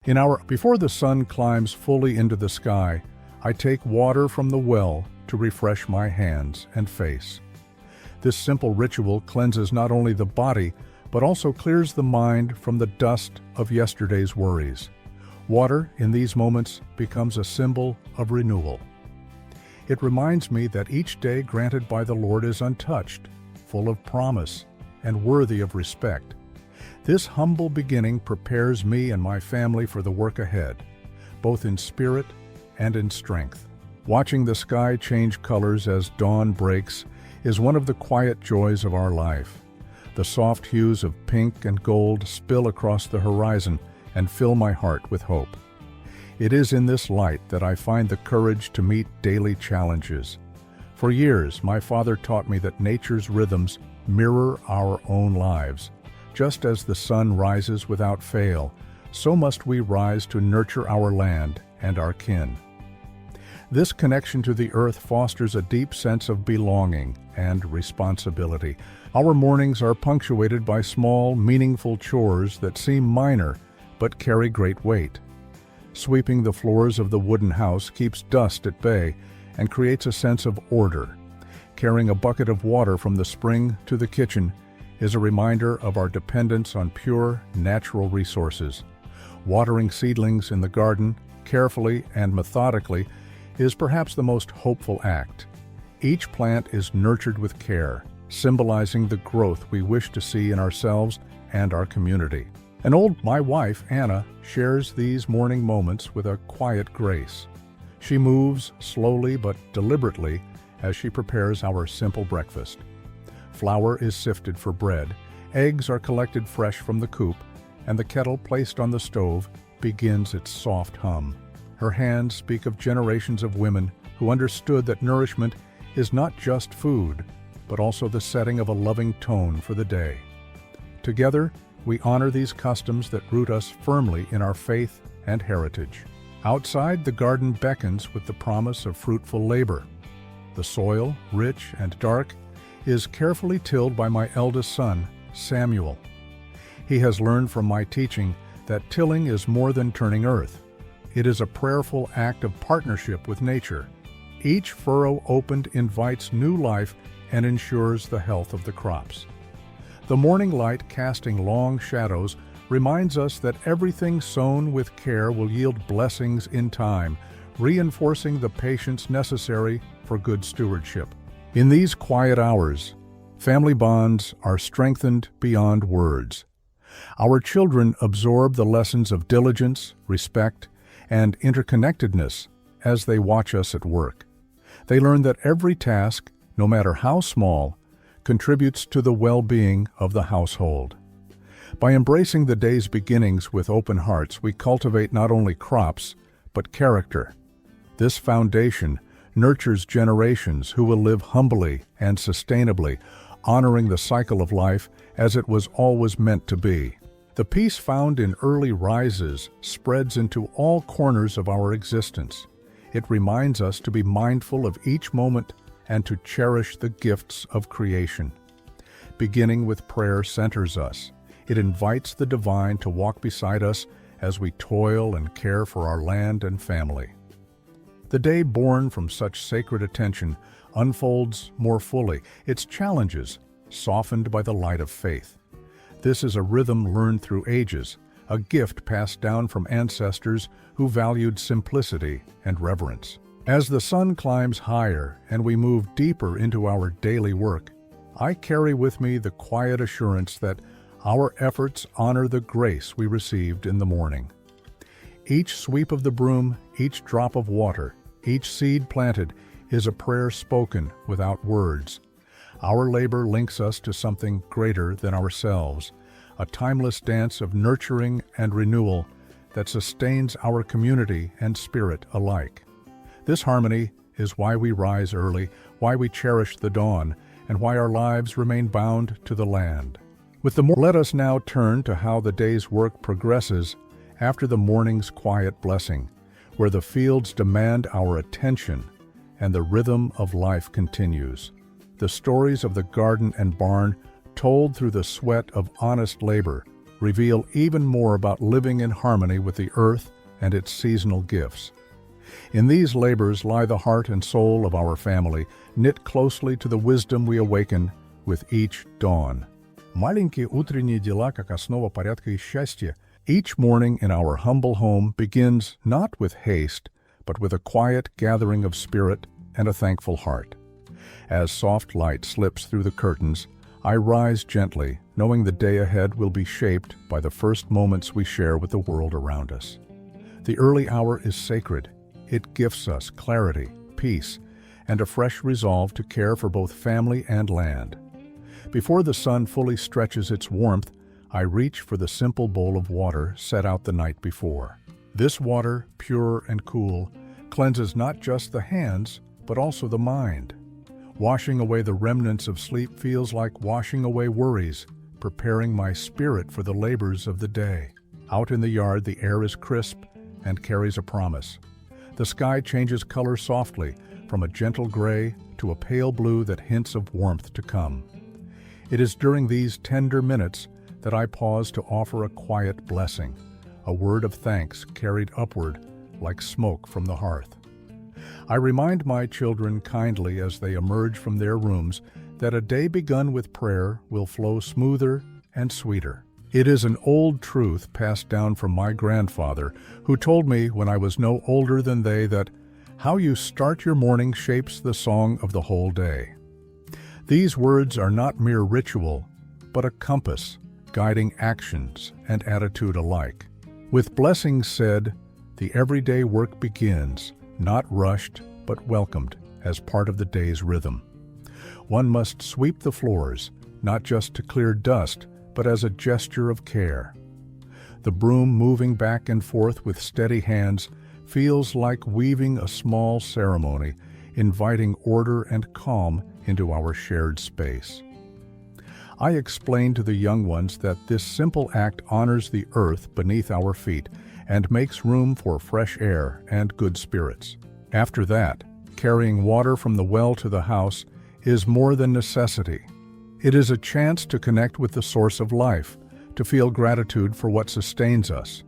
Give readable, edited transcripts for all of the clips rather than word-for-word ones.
Before the sun climbs fully into the sky, I take water from the well to refresh my hands and face. This simple ritual cleanses not only the body, but also clears the mind from the dust of yesterday's worries. Water, in these moments, becomes a symbol of renewal. It reminds me that each day granted by the Lord is untouched, full of promise, and worthy of respect. This humble beginning prepares me and my family for the work ahead, both in spirit and in strength. Watching the sky change colors as dawn breaks is one of the quiet joys of our life. The soft hues of pink and gold spill across the horizon and fill my heart with hope. It is in this light that I find the courage to meet daily challenges. For years, my father taught me that nature's rhythms mirror our own lives. Just as the sun rises without fail, so must we rise to nurture our land and our kin. This connection to the earth fosters a deep sense of belonging and responsibility. Our mornings are punctuated by small, meaningful chores that seem minor but carry great weight. Sweeping the floors of the wooden house keeps dust at bay and creates a sense of order. Carrying a bucket of water from the spring to the kitchen is a reminder of our dependence on pure, natural resources. Watering seedlings in the garden, carefully and methodically, is perhaps the most hopeful act. Each plant is nurtured with care, symbolizing the growth we wish to see in ourselves and our community. My wife, Anna, shares these morning moments with a quiet grace. She moves slowly but deliberately as she prepares our simple breakfast. Flour is sifted for bread, eggs are collected fresh from the coop, and the kettle placed on the stove begins its soft hum. Her hands speak of generations of women who understood that nourishment is not just food, but also the setting of a loving tone for the day. Together, we honor these customs that root us firmly in our faith and heritage. Outside, the garden beckons with the promise of fruitful labor. The soil, rich and dark, is carefully tilled by my eldest son, Samuel. He has learned from my teaching that tilling is more than turning earth. It is a prayerful act of partnership with nature. Each furrow opened invites new life and ensures the health of the crops. The morning light casting long shadows reminds us that everything sown with care will yield blessings in time, reinforcing the patience necessary for good stewardship. In these quiet hours, family bonds are strengthened beyond words. Our children absorb the lessons of diligence, respect, and interconnectedness as they watch us at work. They learn that every task, no matter how small, contributes to the well-being of the household. By embracing the day's beginnings with open hearts, we cultivate not only crops, but character. This foundation nurtures generations who will live humbly and sustainably, honoring the cycle of life as it was always meant to be. The peace found in early rises spreads into all corners of our existence. It reminds us to be mindful of each moment and to cherish the gifts of creation. Beginning with prayer centers us. It invites the divine to walk beside us as we toil and care for our land and family. The day born from such sacred attention unfolds more fully, its challenges softened by the light of faith. This is a rhythm learned through ages, a gift passed down from ancestors who valued simplicity and reverence. As the sun climbs higher and we move deeper into our daily work, I carry with me the quiet assurance that our efforts honor the grace we received in the morning. Each sweep of the broom, each drop of water, each seed planted is a prayer spoken without words. Our labor links us to something greater than ourselves, a timeless dance of nurturing and renewal that sustains our community and spirit alike. This harmony is why we rise early, why we cherish the dawn, and why our lives remain bound to the land. Let us now turn to how the day's work progresses after the morning's quiet blessing, where the fields demand our attention and the rhythm of life continues. The stories of the garden and barn, told through the sweat of honest labor, reveal even more about living in harmony with the earth and its seasonal gifts. In these labors lie the heart and soul of our family, knit closely to the wisdom we awaken with each dawn. Маленькие утренние дела как основа порядка и счастья. Each morning in our humble home begins not with haste, but with a quiet gathering of spirit and a thankful heart. As soft light slips through the curtains, I rise gently, knowing the day ahead will be shaped by the first moments we share with the world around us. The early hour is sacred. It gifts us clarity, peace, and a fresh resolve to care for both family and land. Before the sun fully stretches its warmth, I reach for the simple bowl of water set out the night before. This water, pure and cool, cleanses not just the hands, but also the mind. Washing away the remnants of sleep feels like washing away worries, preparing my spirit for the labors of the day. Out in the yard, the air is crisp and carries a promise. The sky changes color softly, from a gentle gray to a pale blue that hints of warmth to come. It is during these tender minutes that I pause to offer a quiet blessing, a word of thanks carried upward like smoke from the hearth. I remind my children kindly as they emerge from their rooms that a day begun with prayer will flow smoother and sweeter. It is an old truth passed down from my grandfather, who told me when I was no older than they that how you start your morning shapes the song of the whole day. These words are not mere ritual, but a compass guiding actions and attitude alike. With blessings said, the everyday work begins, not rushed, but welcomed as part of the day's rhythm. One must sweep the floors, not just to clear dust, but as a gesture of care. The broom moving back and forth with steady hands feels like weaving a small ceremony, inviting order and calm into our shared space. I explain to the young ones that this simple act honors the earth beneath our feet and makes room for fresh air and good spirits. After that, carrying water from the well to the house is more than necessity. It is a chance to connect with the source of life, to feel gratitude for what sustains us.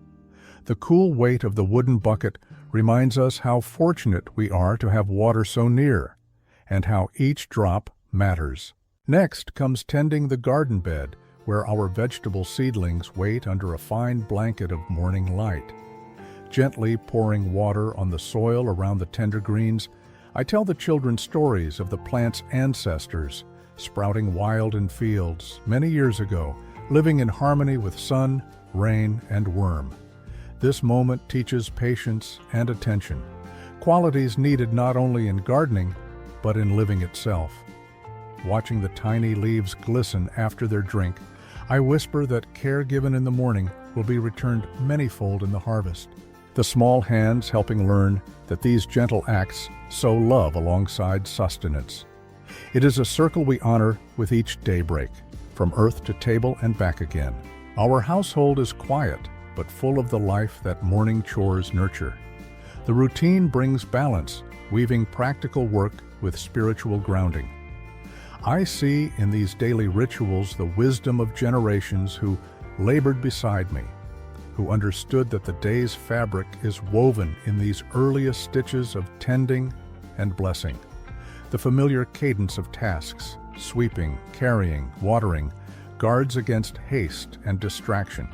The cool weight of the wooden bucket reminds us how fortunate we are to have water so near, and how each drop matters. Next comes tending the garden bed, where our vegetable seedlings wait under a fine blanket of morning light. Gently pouring water on the soil around the tender greens, I tell the children stories of the plant's ancestors, sprouting wild in fields many years ago, living in harmony with sun, rain, and worm. This moment teaches patience and attention, qualities needed not only in gardening, but in living itself. Watching the tiny leaves glisten after their drink, I whisper that care given in the morning will be returned manyfold in the harvest. The small hands helping learn that these gentle acts sow love alongside sustenance. It is a circle we honor with each daybreak, from earth to table and back again. Our household is quiet, but full of the life that morning chores nurture. The routine brings balance, weaving practical work with spiritual grounding. I see in these daily rituals the wisdom of generations who labored beside me, who understood that the day's fabric is woven in these earliest stitches of tending and blessing. The familiar cadence of tasks, sweeping, carrying, watering, guards against haste and distraction.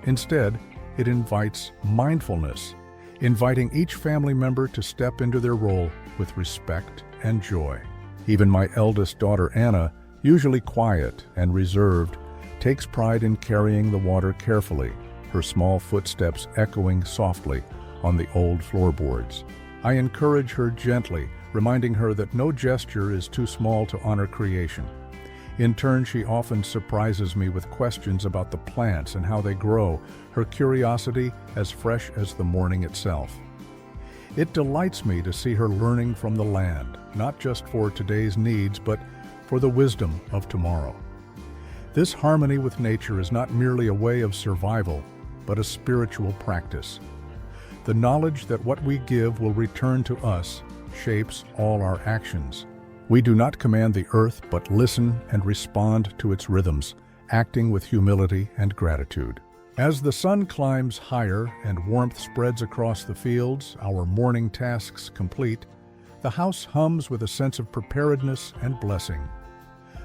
Instead, it invites mindfulness, inviting each family member to step into their role with respect and joy. Even my eldest daughter, Anna, usually quiet and reserved, takes pride in carrying the water carefully, her small footsteps echoing softly on the old floorboards. I encourage her gently, reminding her that no gesture is too small to honor creation. In turn, she often surprises me with questions about the plants and how they grow, her curiosity as fresh as the morning itself. It delights me to see her learning from the land, not just for today's needs, but for the wisdom of tomorrow. This harmony with nature is not merely a way of survival, but a spiritual practice. The knowledge that what we give will return to us shapes all our actions. We do not command the earth, but listen and respond to its rhythms, acting with humility and gratitude. As the sun climbs higher and warmth spreads across the fields, our morning tasks complete, the house hums with a sense of preparedness and blessing.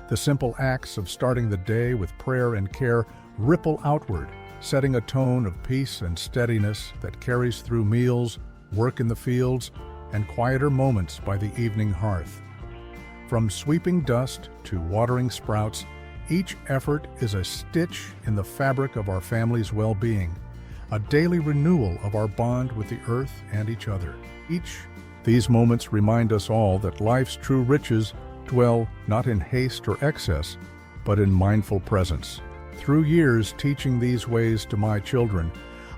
The simple acts of starting the day with prayer and care ripple outward, setting a tone of peace and steadiness that carries through meals, work in the fields, and quieter moments by the evening hearth. From sweeping dust to watering sprouts, each effort is a stitch in the fabric of our family's well-being, a daily renewal of our bond with the earth and each other. These moments remind us all that life's true riches dwell not in haste or excess, but in mindful presence. Through years teaching these ways to my children,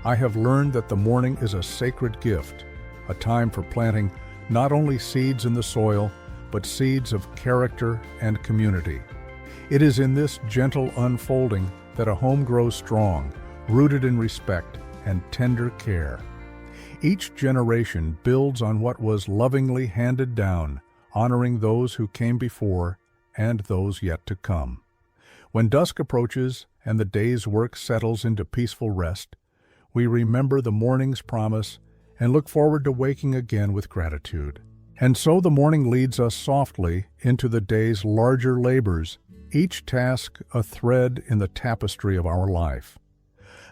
I have learned that the morning is a sacred gift, a time for planting not only seeds in the soil, but seeds of character and community. It is in this gentle unfolding that a home grows strong, rooted in respect and tender care. Each generation builds on what was lovingly handed down, honoring those who came before and those yet to come. When dusk approaches and the day's work settles into peaceful rest, we remember the morning's promise and look forward to waking again with gratitude. And so the morning leads us softly into the day's larger labors, each task a thread in the tapestry of our life.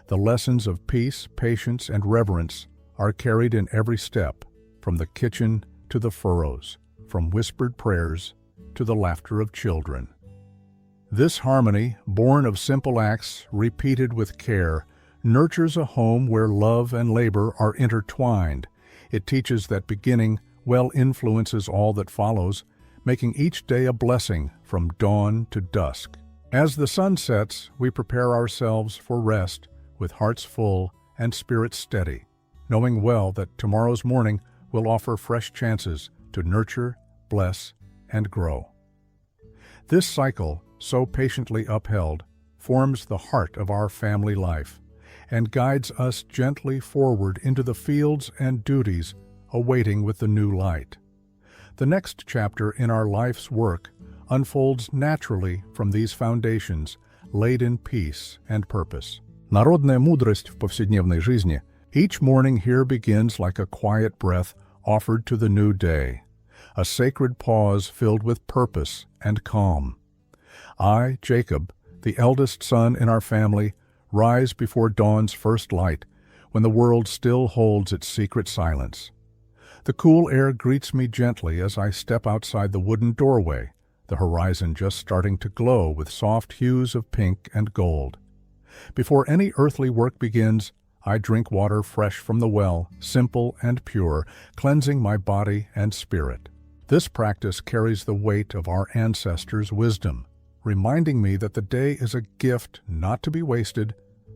The lessons of peace, patience, and reverence are carried in every step, from the kitchen to the furrows, from whispered prayers to the laughter of children. This harmony, born of simple acts repeated with care, nurtures a home where love and labor are intertwined. It teaches that beginning well influences all that follows, making each day a blessing from dawn to dusk. As the sun sets, we prepare ourselves for rest with hearts full and spirits steady, knowing well that tomorrow's morning will offer fresh chances to nurture, bless, and grow. This cycle, so patiently upheld, forms the heart of our family life and guides us gently forward into the fields and duties awaiting with the new light. The next chapter in our life's work unfolds naturally from these foundations, laid in peace and purpose. Народная мудрость в повседневной жизни. Each morning here begins like a quiet breath offered to the new day, a sacred pause filled with purpose and calm. I, Jacob, the eldest son in our family, rise before dawn's first light, when the world still holds its secret silence. The cool air greets me gently as I step outside the wooden doorway, the horizon just starting to glow with soft hues of pink and gold. Before any earthly work begins, I drink water fresh from the well, simple and pure, cleansing my body and spirit. This practice carries the weight of our ancestors' wisdom, reminding me that the day is a gift not to be wasted,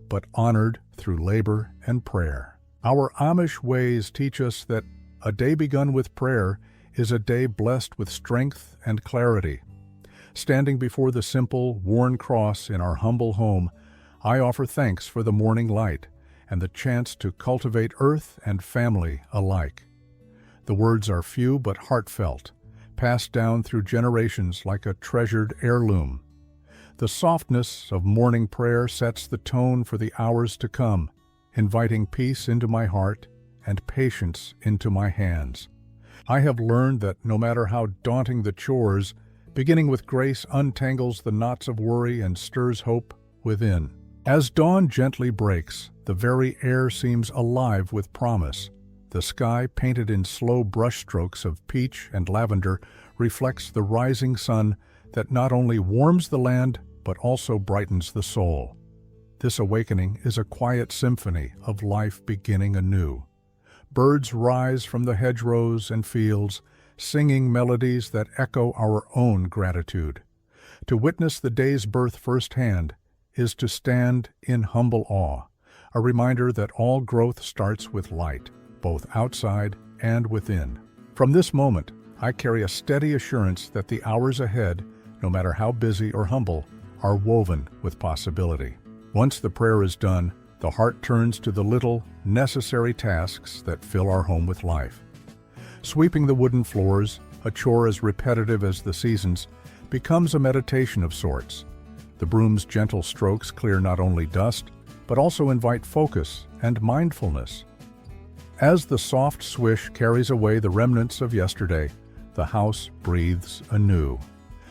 but honored through labor and prayer. Our Amish ways teach us that a day begun with prayer is a day blessed with strength and clarity. Standing before the simple, worn cross in our humble home, I offer thanks for the morning light and the chance to cultivate earth and family alike. The words are few but heartfelt, passed down through generations like a treasured heirloom. The softness of morning prayer sets the tone for the hours to come, inviting peace into my heart and patience into my hands. I have learned that no matter how daunting the chores, beginning with grace untangles the knots of worry and stirs hope within. As dawn gently breaks, the very air seems alive with promise. The sky, painted in slow brushstrokes of peach and lavender, reflects the rising sun that not only warms the land but also brightens the soul. This awakening is a quiet symphony of life beginning anew. Birds rise from the hedgerows and fields, singing melodies that echo our own gratitude. To witness the day's birth firsthand is to stand in humble awe, a reminder that all growth starts with light, both outside and within. From this moment, I carry a steady assurance that the hours ahead, no matter how busy or humble, are woven with possibility. Once the prayer is done, the heart turns to the little, necessary tasks that fill our home with life. Sweeping the wooden floors, a chore as repetitive as the seasons, becomes a meditation of sorts. The broom's gentle strokes clear not only dust, but also invite focus and mindfulness. As the soft swish carries away the remnants of yesterday, the house breathes anew.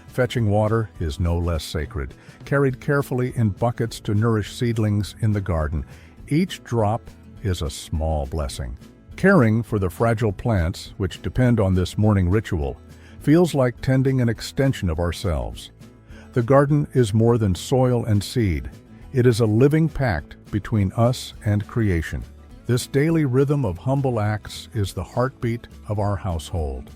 Fetching water is no less sacred, carried carefully in buckets to nourish seedlings in the garden. Each drop is a small blessing. Caring for the fragile plants, which depend on this morning ritual, feels like tending an extension of ourselves. The garden is more than soil and seed. It is a living pact between us and creation. This daily rhythm of humble acts is the heartbeat of our household.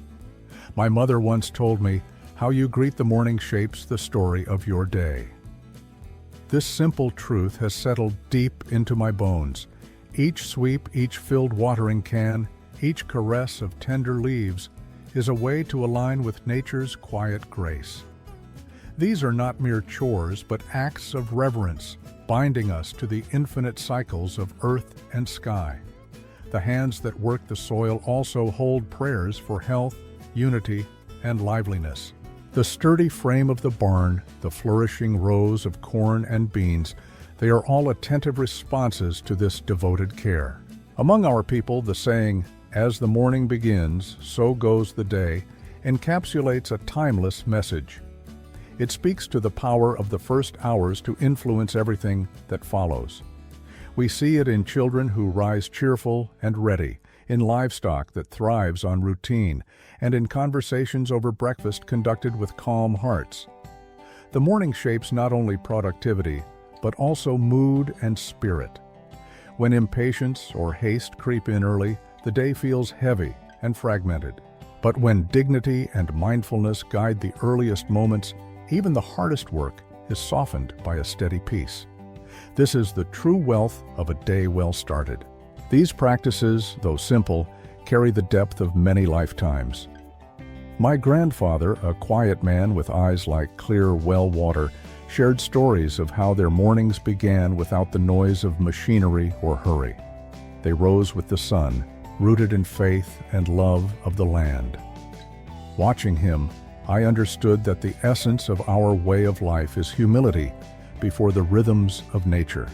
My mother once told me, "How you greet the morning shapes the story of your day." This simple truth has settled deep into my bones. Each sweep, each filled watering can, each caress of tender leaves is a way to align with nature's quiet grace. These are not mere chores, but acts of reverence, binding us to the infinite cycles of earth and sky. The hands that work the soil also hold prayers for health, unity, and liveliness. The sturdy frame of the barn, the flourishing rows of corn and beans, they are all attentive responses to this devoted care. Among our people, the saying, "As the morning begins, so goes the day," encapsulates a timeless message. It speaks to the power of the first hours to influence everything that follows. We see it in children who rise cheerful and ready, in livestock that thrives on routine, and in conversations over breakfast conducted with calm hearts. The morning shapes not only productivity, but also mood and spirit. When impatience or haste creep in early, the day feels heavy and fragmented. But when dignity and mindfulness guide the earliest moments, even the hardest work is softened by a steady peace. This is the true wealth of a day well started. These practices, though simple, carry the depth of many lifetimes. My grandfather, a quiet man with eyes like clear well water, shared stories of how their mornings began without the noise of machinery or hurry. They rose with the sun, rooted in faith and love of the land. Watching him, I understood that the essence of our way of life is humility before the rhythms of nature.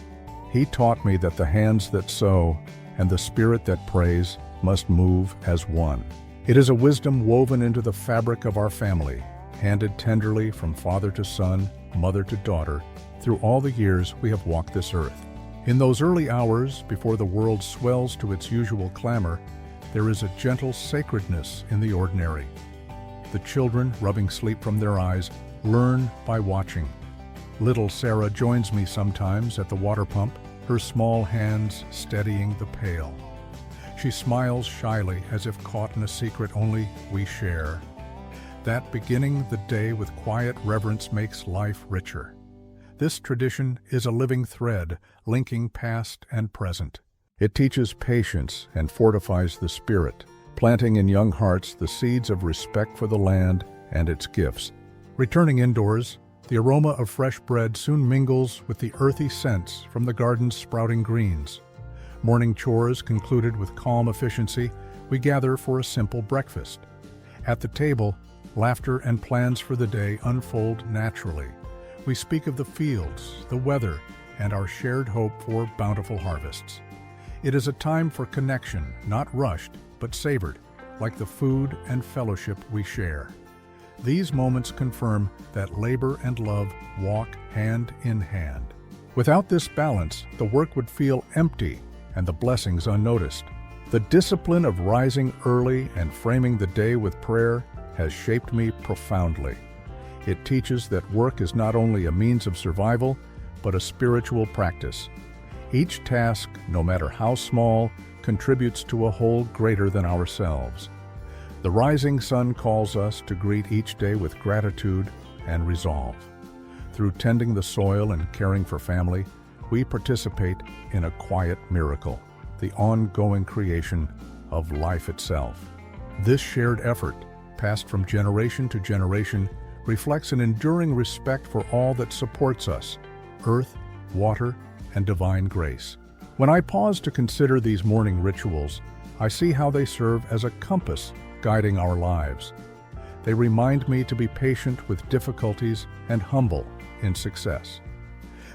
He taught me that the hands that sow and the spirit that prays must move as one. It is a wisdom woven into the fabric of our family, handed tenderly from father to son, mother to daughter, through all the years we have walked this earth. In those early hours, before the world swells to its usual clamor, there is a gentle sacredness in the ordinary. The children, rubbing sleep from their eyes, learn by watching. Little Sarah joins me sometimes at the water pump, her small hands steadying the pail. She smiles shyly as if caught in a secret only we share. That beginning the day with quiet reverence makes life richer. This tradition is a living thread linking past and present. It teaches patience and fortifies the spirit, planting in young hearts the seeds of respect for the land and its gifts. Returning indoors, the aroma of fresh bread soon mingles with the earthy scents from the garden's sprouting greens. Morning chores concluded with calm efficiency, we gather for a simple breakfast. At the table, laughter and plans for the day unfold naturally. We speak of the fields, the weather, and our shared hope for bountiful harvests. It is a time for connection, not rushed, but savored, like the food and fellowship we share. These moments confirm that labor and love walk hand in hand. Without this balance, the work would feel empty and the blessings unnoticed. The discipline of rising early and framing the day with prayer has shaped me profoundly. It teaches that work is not only a means of survival, but a spiritual practice. Each task, no matter how small, contributes to a whole greater than ourselves. The rising sun calls us to greet each day with gratitude and resolve. Through tending the soil and caring for family, we participate in a quiet miracle, the ongoing creation of life itself. This shared effort, passed from generation to generation, reflects an enduring respect for all that supports us, earth, water, and divine grace. When I pause to consider these morning rituals, I see how they serve as a compass guiding our lives. They remind me to be patient with difficulties and humble in success.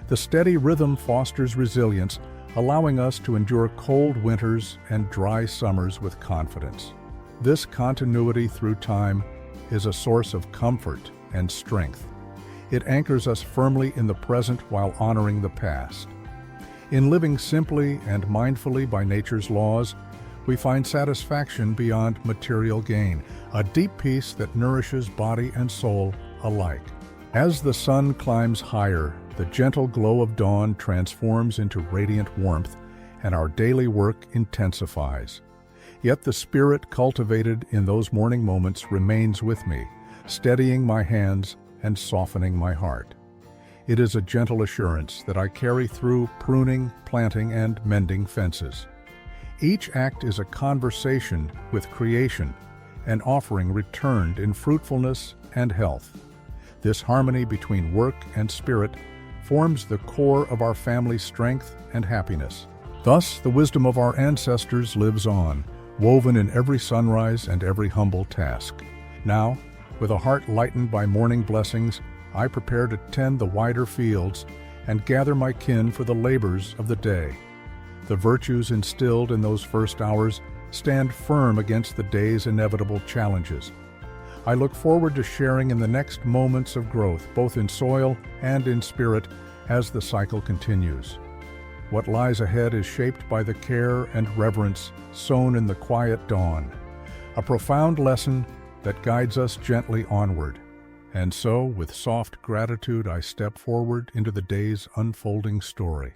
The steady rhythm fosters resilience, allowing us to endure cold winters and dry summers with confidence. This continuity through time is a source of comfort and strength. It anchors us firmly in the present while honoring the past. In living simply and mindfully by nature's laws, we find satisfaction beyond material gain, a deep peace that nourishes body and soul alike. As the sun climbs higher, the gentle glow of dawn transforms into radiant warmth, and our daily work intensifies. Yet the spirit cultivated in those morning moments remains with me, steadying my hands and softening my heart. It is a gentle assurance that I carry through pruning, planting, and mending fences. Each act is a conversation with creation, an offering returned in fruitfulness and health. This harmony between work and spirit forms the core of our family's strength and happiness. Thus, the wisdom of our ancestors lives on, woven in every sunrise and every humble task. Now, with a heart lightened by morning blessings, I prepare to tend the wider fields and gather my kin for the labors of the day. The virtues instilled in those first hours stand firm against the day's inevitable challenges. I look forward to sharing in the next moments of growth, both in soil and in spirit, as the cycle continues. What lies ahead is shaped by the care and reverence sown in the quiet dawn, a profound lesson that guides us gently onward. And so, with soft gratitude, I step forward into the day's unfolding story.